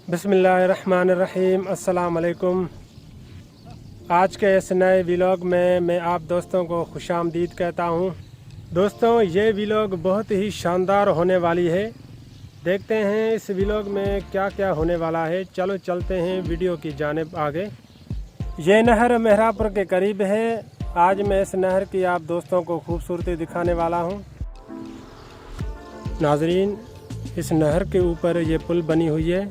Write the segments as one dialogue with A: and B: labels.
A: बिस्मिल्लाहिर्रहमानिर्रहीम। अस्सलाम वालेकुम। आज के इस नए व्लॉग में मैं आप दोस्तों को खुशामदीद कहता हूँ। दोस्तों, ये व्लॉग बहुत ही शानदार होने वाली है। देखते हैं इस व्लॉग में क्या क्या होने वाला है। चलो चलते हैं वीडियो की जानिब आगे। ये नहर मेहरापुर के करीब है। आज मैं इस नहर की आप दोस्तों को खूबसूरती दिखाने वाला हूँ। नाजरीन, इस नहर के ऊपर ये पुल बनी हुई है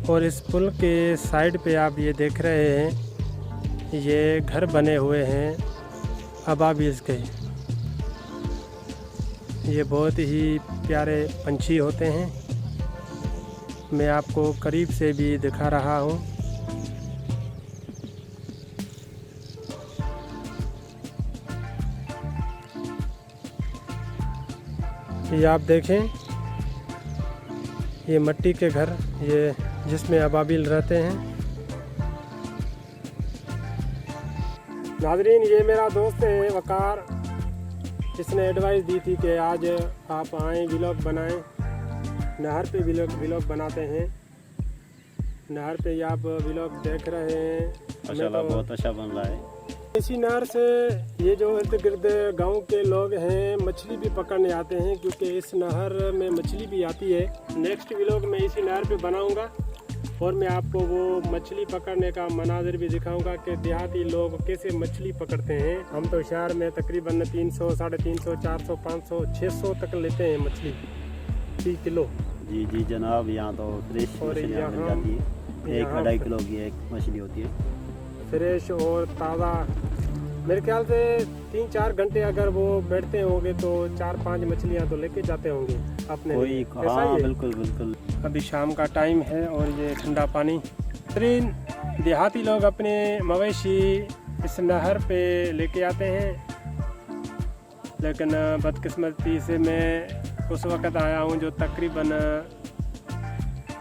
A: और इस पुल के साइड पे आप ये देख रहे हैं, ये घर बने हुए हैं अबाबीज़ के। ये बहुत ही प्यारे पंछी होते हैं। मैं आपको करीब से भी दिखा रहा हूँ। ये आप देखें, ये मिट्टी के घर, ये जिसमें अबाबिल रहते हैं। नाज़रीन, ये मेरा दोस्त है वकार। इसने एडवाइस दी थी कि आज आप आएँ, व्लॉग बनाएं। नहर पे व्लॉग बनाते हैं। नहर पे आप व्लॉग देख रहे हैं।
B: माशाल्लाह, बहुत अच्छा बन रहा है।
A: इसी नहर से ये जो इर्द गिर्द गाँव के लोग हैं मछली भी पकड़ने आते हैं, क्योंकि इस नहर में मछली भी आती है। नेक्स्ट व्लॉग मैं इसी नहर पे बनाऊंगा और मैं आपको वो मछली पकड़ने का मनाजिर भी दिखाऊंगा कि देहाती लोग कैसे मछली पकड़ते हैं। हम तो शहर में तकरीबन 300, 350, 400, 500, 600 तक लेते हैं मछली फी किलो।
B: जी जी जनाब, यहाँ तो फ्रेश
A: और
B: मछलियाँ मिल जाती है। 1-2.5 किलो की एक मछली होती है,
A: फ्रेश और ताज़ा। मेरे ख्याल से 3-4 घंटे अगर वो बैठते होंगे तो 4-5 मछलियाँ तो लेके जाते होंगे अपने
B: कोई।
A: लिए।
B: हाँ, बिल्कुल बिल्कुल।
A: अभी शाम का टाइम है और ये ठंडा पानी। देहाती लोग अपने मवेशी इस नहर पे लेके आते हैं, लेकिन बदकिस्मती से मैं उस वक़्त आया हूँ जो तकरीबन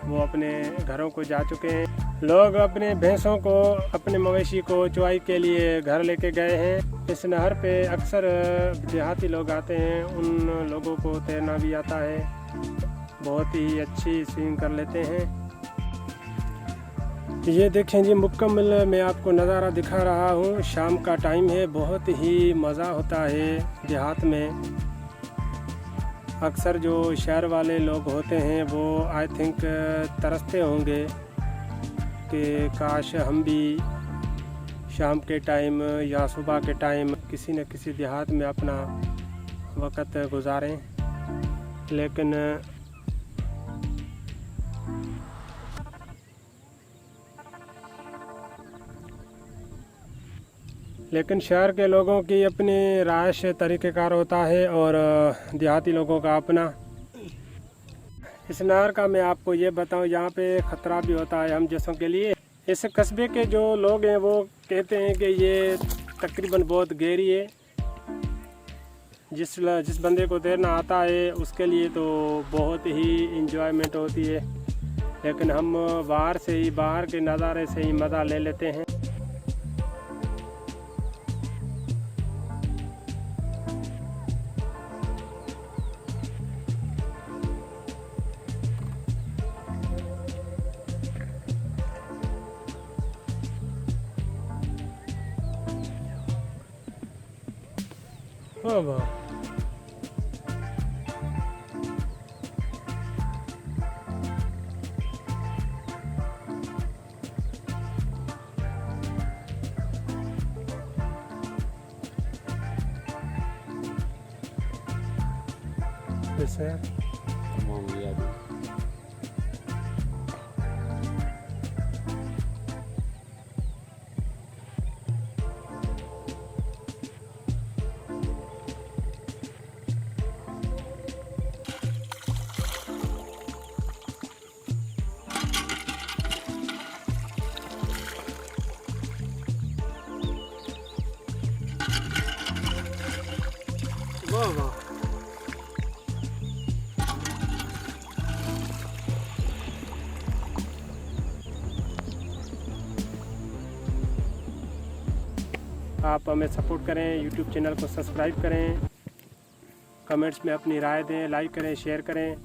A: वो अपने घरों को जा चुके हैं। लोग अपने भैंसों को, अपने मवेशी को चुवाई के लिए घर लेके गए हैं। इस नहर पे अक्सर देहाती लोग आते हैं। उन लोगों को तैरना भी आता है, बहुत ही अच्छी स्विमिंग कर लेते हैं। ये देखें जी, मुकम्मल मैं आपको नज़ारा दिखा रहा हूँ। शाम का टाइम है, बहुत ही मज़ा होता है देहात में। अक्सर जो शहर वाले लोग होते हैं वो आई थिंक तरसते होंगे कि काश हम भी शाम के टाइम या सुबह के टाइम किसी न किसी देहात में अपना वक़्त गुजारें। लेकिन शहर के लोगों की अपनी राइश तरीक़ेकार होता है और देहाती लोगों का अपना। इस नहर का मैं आपको ये बताऊं, यहाँ पे ख़तरा भी होता है हम जैसों के लिए। इस कस्बे के जो लोग हैं वो कहते हैं कि ये तकरीबन बहुत गहरी है। जिस बंदे को तैरना आता है उसके लिए तो बहुत ही इंजॉयमेंट होती है, लेकिन हम बाहर के नज़ारे से ही मज़ा ले लेते हैं। वाह वाह, जैसे
B: तमाम याद है।
A: वाह वाह। आप हमें सपोर्ट करें, यूट्यूब चैनल को सब्सक्राइब करें, कमेंट्स में अपनी राय दें, लाइक करें, शेयर करें।